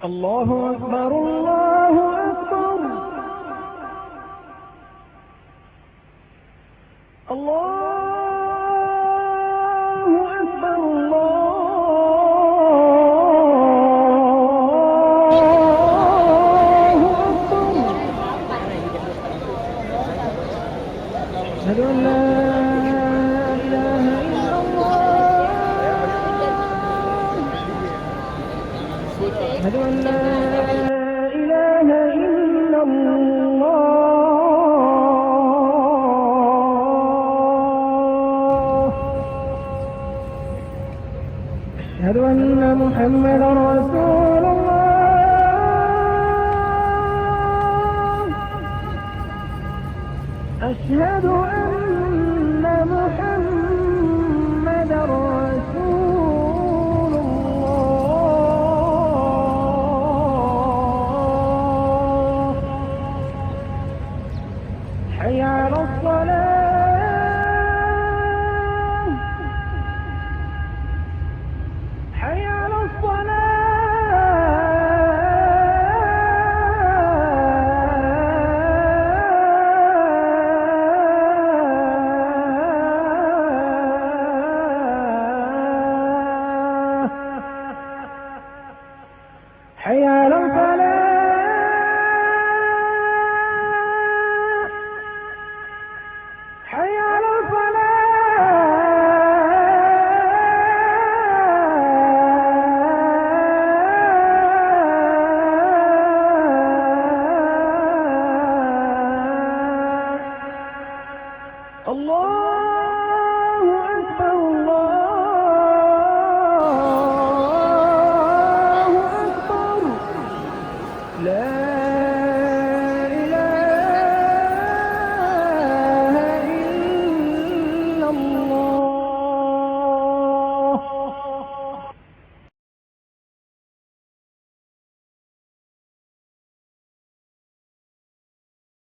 الله أكبر الله أكبر الله أكبر الله أكبر. أشهد أن لا إله إلا الله. أشهد أن لا إله إلا الله. أشهد أن محمدا رسول الله. أشهد أن محمدا رسول الله. حي على الصلاة. حي على الصلاة. حي على الفلاح.